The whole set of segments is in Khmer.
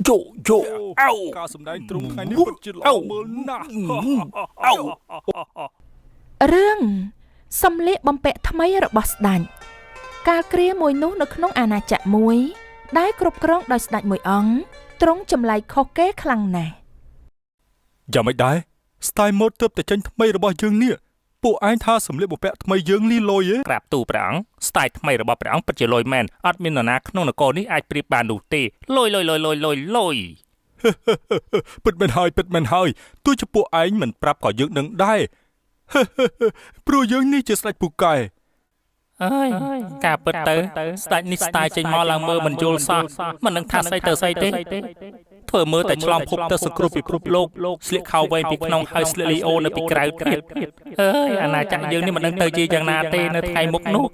ការសម្ដែងត្រង់ថ្ងៃនេះពិតជាល្អមើលណាស់រឿងសំលៀកបំពាក់ថ្មីរបស់ស្ដេចកាលគ្រាមួយនោះនៅក្នុងអាណាចក្រមួយដែលគ្រប់គ្រងដោយស្ដេចមួយអង្គទ្រង់ចម្លែកខុសគេខ្លាំងណាស់យ៉ាងមិនដែរស្ទាយម៉ូដទើបតែចេញថ្មីរបស់យើងនេះពួកឯងថាសម្លៀកបំពាក់ថ្មីយើងលីលយទេក្រាបទូព្រះអង្គស្ទាយថ្មីរបស់ព្រះអង្គពិតជាលយមែនអត់មាននរណាក្នុងនគរនេះអាចប្រៀបបាននោះទេលយពិតមែនហើយទោះជាពួកឯងមិនប្រាប់ក៏យើងដឹងដែរព្រោះយើងនេះជាស្ដេចពូកែអើយការពិតទៅស្ដេចនេះស្ទាយចេញមកឡើងមើលមិនយល់សោះមិននឹងថាស្អីទៅស្អីទេធ្វើមើលតែឆ្លងភពទៅសង្គ្រោះពិភពលោកស្លៀកខោវែងពីក្នុងហើយស្លៀកលីអូនៅពីក្រៅទៀតអើយអាណាចក្រយើងនេះមិននឹងទៅជាយ៉ាងណាទេនៅថ្ងៃមុខនោះ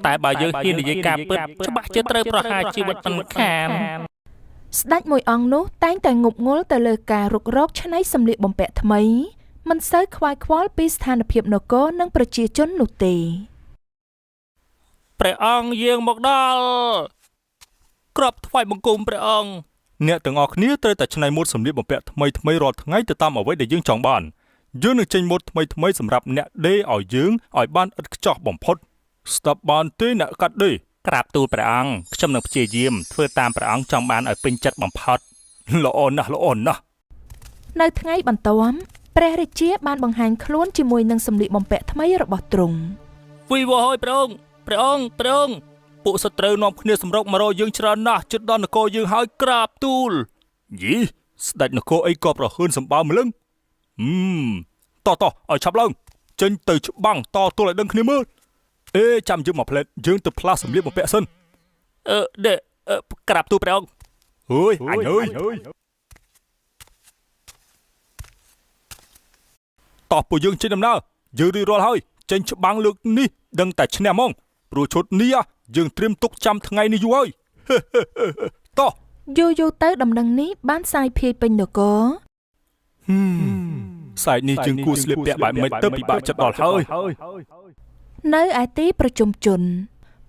តែបើយើងហ៊ាននិយាយការពិតច្បាស់ជាត្រូវប្រហារជីវិតមិនខានស្ដេចមួយអង្គនោះតែងតែងប់ងល់ទៅលើការរុករកច្នៃសម្លៀកបំពាក់ថ្មីមិនសូវខ្វាយខ្វល់ពីស្ថានភាពនគរនិងប្រជាជននោះទេព្រះអង្គយាងមកដល់ក្រាបថ្វាយបង្គំព្រះអង្គអ្នកទាំងអស់គ្នាត្រូវតែច្នៃម៉ូដសម្លៀកបំពាក់ថ្មីរាល់ថ្ងៃទៅតាមអ្វីដែលយើងចង់បានយើងនឹងចេញម៉ូដថ្មីសម្រាប់អ្នកដេរឲ្យយើងឲ្យបានឥតខ្ចោះបំផុតស្ដាប់បានទេអ្នកកាត់ដេរក្រាបទូលព្រះអង្គខ្ញុំនឹងព្យាយាមធ្វើតាមព្រះអង្គចង់បានឲ្យពេញចិត្តបំផុតល្អណាស់នៅថ្ងៃបន្ទាប់ព្រះរាជាបានបង្ហាញខ្លួនជាមួយនឹងសម្លៀកបំពាក់ថ្មីរបស់ទ្រង់វីវហើយព្រះអង្គពួកសត្រូវនាំគ្នាសម្រុកមករកយើងច្រើនណាស់ជិតដល់នគរយើងហើយក្រាបទូលយីស្ដេចនគរអីក៏ប្រហើនសម្បើម្លឹងតោះឲ្យឆាប់ឡើងចេញទៅច្បាំងតទល់ឲ្យដឹងគ្នាមើលចាំយើងមកផ្លែតយើងទៅផ្លាស់សម្លៀកបំពាក់សិនក្រាបទូលព្រះអង្គអើយអញអើយតោះពួកយើងចេញដំណើរយើងរៀបរាល់ហើយចេញច្បាំងលើកនេះដឹងតែឈ្នះហ្មងព្រោះឈុតនេះយើងត្រៀមទុកចាំថ្ងៃនេះយូរហើយតោះយូរទៅដំណឹងនេះបានសាយភាយពេញនគរសាយនេះយើងគួរស្លៀកពាក់បែបម៉េចទៅពិបាកចិត្តដល់ហើយនៅឯទីប្រជុំជន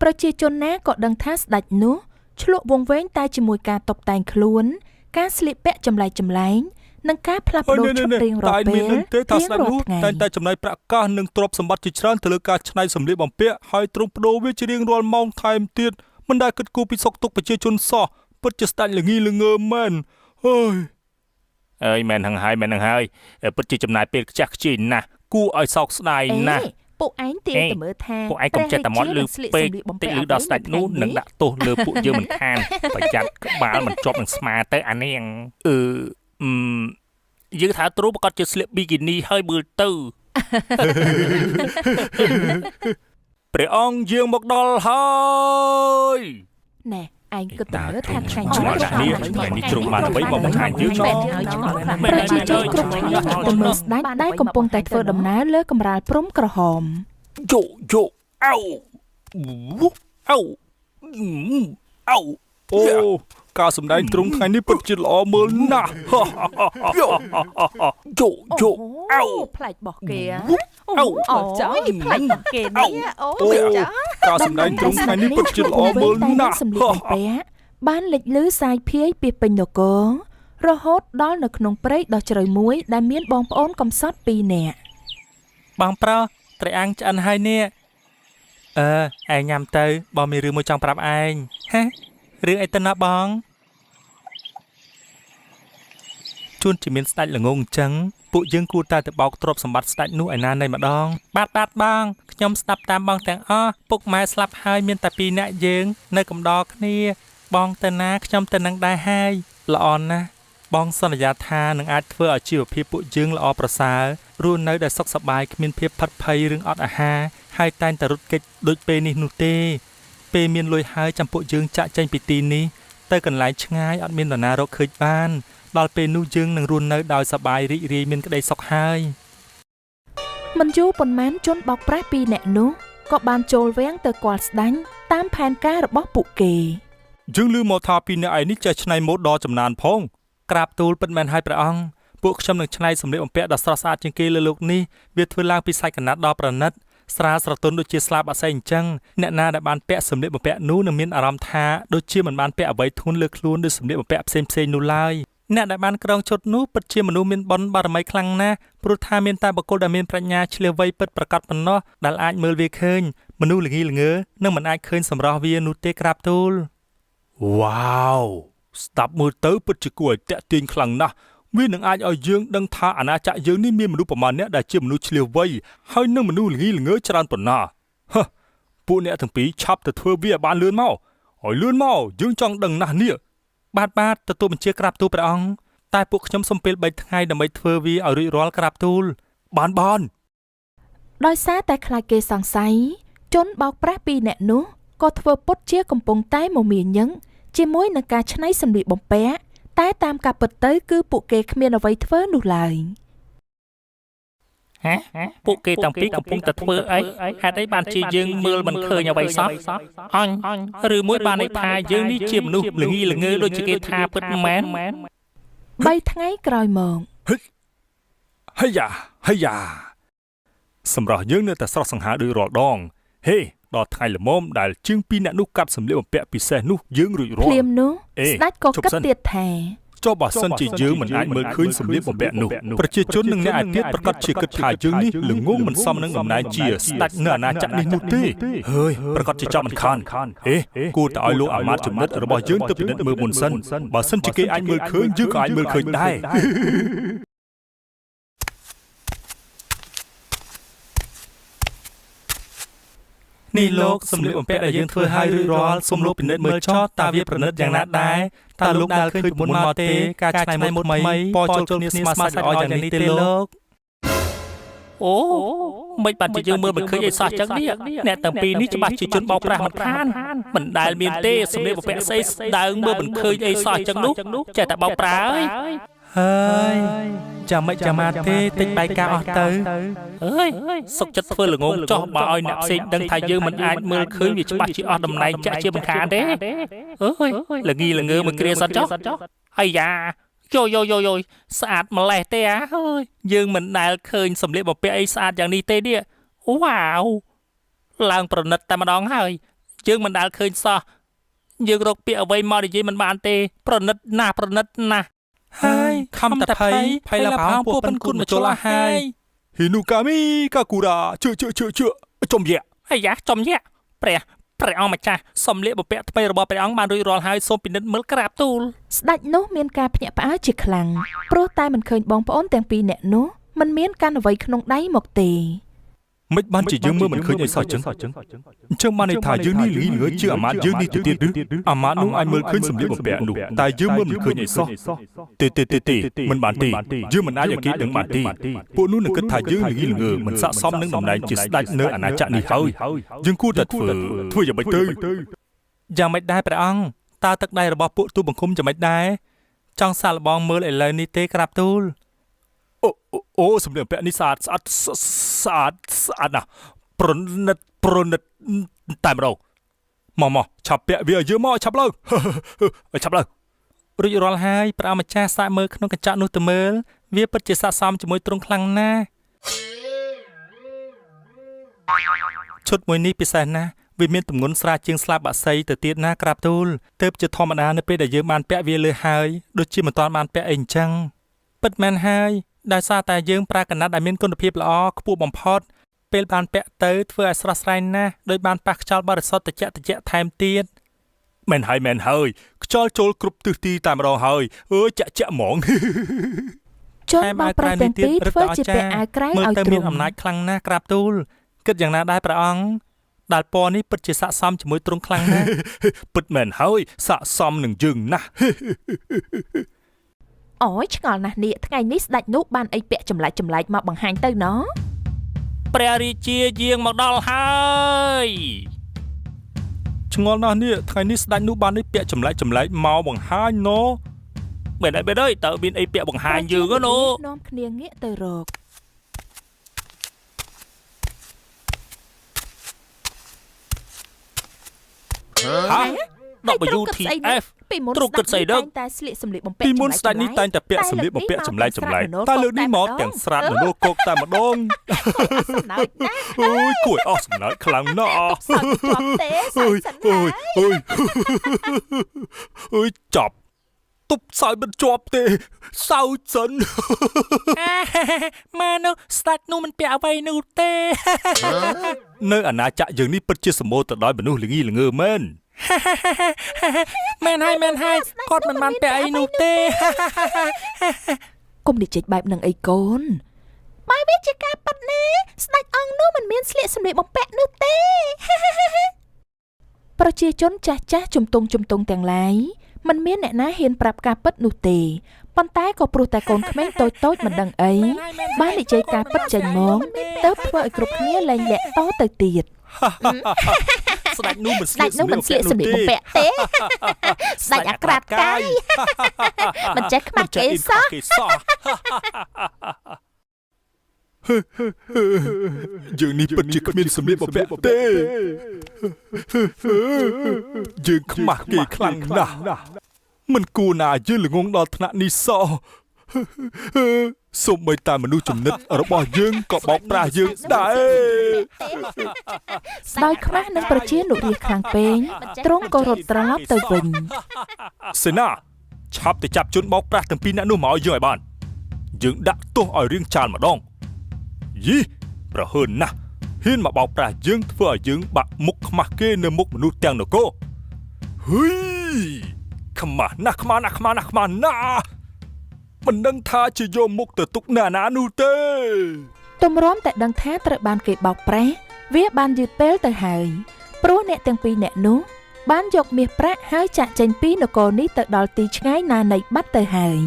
ប្រជាជនណាក៏ដឹងថាស្ដេចនោះឆ្លក់វង្វេងតែជាមួយការតុបតែងខ្លួនការស្លៀកពាក់ចម្លែកនិងការផ្លាស់ប្ដូរឈុតរៀងរាល់ពេលតែថាស្ដេចនោះតែងតែចំណាយប្រាក់កាសនិងទ្រព្យសម្បត្តិជាច្រើនទៅលើការច្នៃសម្លៀកបំពាក់ហើយទ្រង់បដូរវាជារៀងរាល់ម៉ោងថែមទៀតមិនដែលគិតគូរពីសុខទុក្ខប្រជាជនសោះពិតជាស្ដេចល្ងីល្ងើមែនអើយមែនហ្នឹងហើយពិតជាចំណាយពេលខ្ជះខ្ជាយណាស់គួរឲ្យសោកស្ដាយណាស់ពួកឯងទាយទៅមើលថាពួកឯងកុំចិត្តតែមាត់លឺពេកតិចលឺដល់ស្ដេចនោះនឹងដាក់ទោសលើពួកយើងមិនខានប្រយ័ត្នក្បាលមិនជាប់នឹងស្មាទៅអានាងយើងថាទ្រូប្រកាសជាស្លៀកប៊ីគីនីហើយមើលទៅព្រះអង្គយាងមកដល់ហើយណែឯងគិតទៅមើលថាថ្ងៃនេះជ្រុងបានអ្វីមកបង្ហាញយើងប្រជាជនគ្រប់គ្នាទៅមើលស្ដេចដែលកំពុងតែធ្វើដំណើរលើកម្រាលព្រំក្រហមអូការសម្ដែងត្រង់ថ្ងៃនេះពិតជាល្អមើលណាស់ប្លែកបោះគេចាប្លែកបោះគេនេះចាការសម្ដែងត្រង់ថ្ងៃនេះពិតជាល្អមើលណាស់សម្លៀកបំពាក់បានលេចលឺសាយភាយពីពេញនគររហូតដល់នៅក្នុងព្រៃដ៏ជ្រៅមួយដែលមានបងប្អូនកំសត់2នាក់បងប្រុសត្រីអាំងឆ្អិនហើយនេះឯងញ៉ាំទៅបងមានរឿងមួយចង់ប្រាប់ឯងហ៎រឿងអីទៅណាបងជួនជាមានស្ដេចល្ងងអញ្ចឹងពួកយើងគួរតែទៅបោកទ្រព្យសម្បត្តិស្ដេចនោះឯណានៃម្ដងបាទបងខ្ញុំស្ដាប់តាមបងទាំងអស់ពុកម៉ែស្លាប់ហើយមានតែ2នាក់យើងនៅកំដរគ្នាបងទៅណាខ្ញុំទៅនឹងដែរហើយល្អណាស់បងសន្យាថានឹងអាចធ្វើឲ្យជីវភាពពួកយើងល្អប្រសើររស់នៅដោយសុខសប្បាយគ្មានភាពផិតភ័យរឿងអត់អាហារហើយតែងតែរត់គេចដូចពេលនេះនោះទេពេលមានលុយហើយចាំពួកយើងចាក់ចេញពីទីនេះទៅកន្លែងឆ្ងាយអត់មាននរណារកឃើញបានដល់ពេលនោះយើងនឹងរស់នៅដោយសប្បាយរីករាយមានក្តីសុខហើយមិនយូរប៉ុន្មានជនបោកប្រាស់2នាក់នោះក៏បានចូលវាំងទៅគាល់ស្ដេចតាមផែនការរបស់ពួកគេយើងឮមកថា2នាក់ឯនេះចេះច្នៃម៉ូដដ៏ចំណានផងក្រាបទូលពិតមែនហើយព្រះអង្គពួកខ្ញុំនឹងច្នៃសម្លៀកបំពាក់ដ៏ស្រស់ស្អាតជាងគេលើលោកនេះវាធ្វើឡើងពីសាច់ក្រណាត់ដ៏ប្រណិត ស្រាលស្រទន់ដូចជាស្លាបអាស័យអញ្ចឹងអ្នកណាដែលបានពាក់សម្លៀកបំពាក់នោះនឹងមានអារម្មណ៍ថាដូចជាមិនបានពាក់អ្វីធ្ងន់លើខ្លួនដូចសម្លៀកបំពាក់ផ្សេងៗនោះឡើយអ្នកដែលបានក្រងឈុតនោះពិតជាមនុស្សមានបុណ្យបារមីខ្លាំងណាស់ព្រោះថាមានតែបុគ្គលដែលមានប្រាជ្ញាឆ្លៀវវៃពិតប្រាកដប៉ុណ្ណោះដែលអាចមើលវាឃើញមនុស្សល្ងីល្ងើនឹងមិនអាចឃើញសម្រស់វានោះទេក្រាបទូល វ៉ាវស្ដាប់មើលទៅពិតជាគួរឲ្យតាក់ទាញខ្លាំងណាស់វានឹងអាចឲ្យយើងដឹងថាអាណាចក្រយើងនេះមានមនុស្សប្រមាណអ្នកដែលជាមនុស្សឆ្លៀវវៃហើយនឹងមនុស្សល្ងីល្ងើច្រើនប៉ុណ្ណាហ៎ពួកអ្នកទាំងពីរឆាប់ទៅធ្វើវាឲ្យបានលឿនមកឲ្យលឿនមកយើងចង់ដឹងណាស់នេះ បាទទទួលបញ្ជាក្រាបទូលព្រះអង្គតែពួកខ្ញុំសុំពេល3ថ្ងៃដើម្បីធ្វើវាឲ្យរួចរាល់ក្រាបទូល បាន ដោយសារតែខ្លាចគេសង្ស័យជនបោកប្រាស់ពីរនាក់នោះក៏ធ្វើពុតជាកំពុងតែមមាញឹកជាមួយនឹងការច្នៃសម្លៀកបំពាក់តែតាមការពិតទៅគឺពួកគេគ្មានអ្វីធ្វើនោះឡើយ ពួកគេទាំងពីរកំពុងតែធ្វើអីហេតុអីបានជាយើងមើលមិនឃើញអ្វីសោះអញឬមួយបានន័យថាយើងនេះជាមនុស្សល្ងីល្ងើដូចជាគេថាពិតមែន 3 ថ្ងៃក្រោយមក ហើយយ៉ាសម្រាប់យើងនៅតែស្រស់សង្ហាដូចរាល់ដងហេដល់ថ្ងៃល្មមដែលជាងពីរអ្នកនោះកាត់សម្លៀកបំពាក់ពិសេសនោះយើងរួចរាល់ ភ្លាមនោះស្ដេចក៏គិតទៀតថា ចុះបើសិនជាយើងមិនអាចមើលឃើញសម្លៀកបំពាក់នោះប្រជាជននឹងអ្នកឯទៀតប្រកាសជាគិតថាយើងនេះល្ងងមិនសមនឹងតំណែងជាស្ដេចនៅអាណាចក្រនេះនោះទេហើយប្រកាសជាចាប់មិនខានគួរតែឲ្យលោកអាមាត្យចំណិតរបស់យើងទៅពិនិត្យមើលមុនសិនបើសិនជាគេអាចមើលឃើញយើងក៏អាចមើលឃើញដែរ នេះលោកសម្លៀកបំពាក់ដែលយើងធ្វើឲ្យរួចរាល់សូមលោកពិនិត្យមើលចោះតើវាប្រណិតយ៉ាងណាដែរតើលោកដែលឃើញពីមុនមកទេការច្នៃម៉ូដថ្មីពណ៌ចូលគ្នាស្មើសាច់ល្អយ៉ាងនេះទេលោកអូមិនបាច់ជាយើងមើលមិនឃើញអីសោះចឹងនេះអ្នកទាំងពីរនេះច្បាស់ជាជនបោកប្រាស់មិនខានមិនដែលមានទេសម្លៀកបំពាក់ស្អីស្ដើងមើលមិនឃើញអីសោះចឹងនោះចេះតែបោកប្រាស់ហើយចាំមិនចាំមកទេតិចបែកការអស់ទៅអើយសុកចិត្តធ្វើល្ងងចោះបើឲ្យអ្នកផ្សេងដឹងថាយើងមិនអាចមើលឃើញវាច្បាស់ជាអស់តំណែងចាក់ជាមិនខានទេអើយល្ងីល្ងើមួយគ្រាសិនចុះអាយ៉ាយោស្អាតម្លេះទេហើយយើងមិនដែលឃើញសម្លៀកបំពាក់អីស្អាតយ៉ាងនេះទេនេះវ៉ាវឡើងប្រណិតតែម្ដងហើយយើងមិនដែលឃើញសោះយើងរកពាក្យអ្វីមកនិយាយមិនបានទេប្រណិតណាស់ហើយខំតែភ័យឡាផាងពួកប៉ិនគុណមកចូលអាហើយ ហ៊ីនូកាមីកាគូរ៉ាជឿចំយៈ អាយ៉ាចំយៈព្រះអង្គម្ចាស់សម្លៀកបំពាក់ថ្មីរបស់ព្រះអង្គបានរួចរាល់ហើយសូមពិនិត្យមើលក្រាបទូល ស្ដេចនោះមានការភ្ញាក់ផ្អើលជាខ្លាំងព្រោះតែមិនឃើញបងប្អូនទាំងពីរនាក់នោះមិនមានកាន់អ្វីក្នុងដៃមកទេ មិនបានជាយើងមើលមិនឃើញអីសោះចឹងអញ្ចឹងបានន័យថាយើងនេះល្ងើជាអាមាត្យយើងនេះទៅទៀតឬអាមាត្យនោះអាចមើលឃើញសម្លៀកបំពាក់នោះតែយើងមើលមិនឃើញអីសោះទេមិនបានទេយើងមិនអាចឲ្យគេដឹងបានទេពួកនោះនឹងគិតថាយើងល្ងើមិនស័ក្តិសមនឹងតំណែងជាស្ដេចនៅអាណាចក្រនេះហើយយើងគួរតែធ្វើយ៉ាងម៉េចទៅ យ៉ាងម៉េចដែរព្រះអង្គតើទឹកដៃរបស់ពួកទូបង្គំយ៉ាងម៉េចដែរចង់សាកល្បងមើលឥឡូវនេះទេក្រាបទូល អូសម្លៀកបំពាក់នេះស្អាតណាស់ប្រណិតតែម្ដងមកឆាប់ពាក់វាឲ្យយើងមកឆាប់លើរួចរាល់ហើយព្រះអង្គម្ចាស់សាកមើលក្នុងកញ្ចក់នោះទៅមើលវាពិតជាស័ក្តិសមជាមួយទ្រង់ខ្លាំងណាស់ឈុតមួយនេះពិសេសណាស់វាមានទម្ងន់ស្រាលជាងស្លាបបាក់សីទៅទៀតណាក្រាបទូលទើបជាធម្មតានៅពេលដែលយើងបានពាក់វាលើហើយដូចជាមិនទាន់បានពាក់អីអញ្ចឹងពិតមែនហើយដោយសារតែយើងប្រើកណាត់ដែលមានគុណភាពល្អខ្ពស់បំផុតពេលបានពាក់ទៅធ្វើឲ្យស្រស់ស្រាយណាស់ដោយបានប៉ះខ្យល់បរិសុទ្ធត្រជាក់ថែមទៀត មែនហើយខ្យល់ចូលគ្រប់ទិសទីតែម្ដងហើយចាក់ហ្មង ជនបោកប្រាស់ទាំងពីរធ្វើជាពាក់អាវក្រៅឲ្យទ្រង់ មានអំណាចខ្លាំងណាស់ក្រាបទូលគិតយ៉ាងណាដែរព្រះអង្គដែលពណ៌នេះពិតជាស័ក្តិសមជាមួយទ្រង់ខ្លាំងណាស់ ពិតមែនហើយស័ក្តិសមនឹងយើងណាស់ អូយឆ្ងល់ណាស់នេះថ្ងៃនេះស្ដេចនោះបានអីពាក់ចម្លែកមកបង្ហាញទៅណោះ ព្រះរាជាយាងមកដល់ហើយ ឆ្ងល់ណាស់នេះថ្ងៃនេះស្ដេចនោះបានអីពាក់ចម្លែកមកបង្ហាញណូ បែរអីតើមានអីពាក់បង្ហាញយើងណូ នាំគ្នាងាកទៅរក WTF ពីមុន ទ្រុកគិតស្អីដឹង តែស្លៀកសម្លៀកបំពាក់ ពីមុនស្ដេចនេះតែងតែពាក់សម្លៀកបំពាក់ចម្លែកៗតែលើកនេះមកទាំងស្រាតនរគោកតែម្ដង សំណើចណាស់ អូយគួរអស់សំណើចខ្លាំងណាស់ សើចជាប់ទេសើ អូយ ចសិន អូ ណា យអូយអូយចាប់ទប់សើចមិនជាប់ទេសើចសិន ម៉ែនោះស្ដេចនោះមិនពាក់អ្វីនោះទេ នៅអាណាចក្រយើងនេះពិតជាសម្បូរទៅដោយមនុស្សល្ងីល្ងើមែន មែនហើយគាត់មិនបានពាក់អីនោះទេ កុំនិយាយបែបនឹងអីកូនបើវាជាការប៉ັດណាស្ដេចអង្គនោះមិនមានស្លៀកសម្លៀកបំពាក់នោះទេ ប្រជាជនចាស់ជំទង់ទាំងឡាយមិនមានអ្នកណាហ៊ានប្រាប់ការពិតនោះទេប៉ុន្តែក៏ព្រោះតែកូនក្មេងតូចមិនដឹងអីបាននិយាយការពិតចេញមកទើបធ្វើឲ្យគ្រប់គ្នាលែងលាក់តទៅទៀត ស្ដេចនោះមិន ស្ដេចនោះមិនស្លៀកសម្លៀកបំពាក់ទេ ស្ដេចអាក្រាតកាយ មិនចេះខ្មាស់គេសោះ យើងនេះពិតជាគ្មានសម្លៀកបំពាក់ទេយើងខ្មាស់គេខ្លាំងណាស់មិនគួរណាយើងល្ងងដល់ថ្នាក់នេះសោះសូម្បីតែមនុស្សចំណិតរបស់យើងក៏បោកប្រាស់យើងដែរ ដោយខ្មាស់នឹងប្រជានុរាស្ត្រខ្លាំងពេកទ្រង់ក៏រត់ត្រឡប់ទៅវិញ សេនាឆាប់ទៅចាប់ជនបោកប្រាស់ទាំងពីរនាក់នោះមកឲ្យយើងឲ្យបានយើងដាក់ទោសឲ្យរៀងចាលម្ដងយីប្រហើនណាស់ហ៊ានមកបោកប្រាស់យើងធ្វើឲ្យយើងបាក់មុខខ្មាស់គេនៅមុខមនុស្សទាំងនគរហ៊ុយខ្មាស់ណាស់មិនដឹងថាជាយកមុខទៅទុកនៅណានោះទេ ទម្រាំតែដឹងថាត្រូវបានគេបោកប្រាស់វាបានយឺតពេលទៅហើយព្រោះអ្នកទាំងពីរនាក់នោះបានយកមាសប្រាក់ហើយចាក់ចេញពីនគរនេះទៅដល់ទីឆ្ងាយណានៃបាត់ទៅហើយ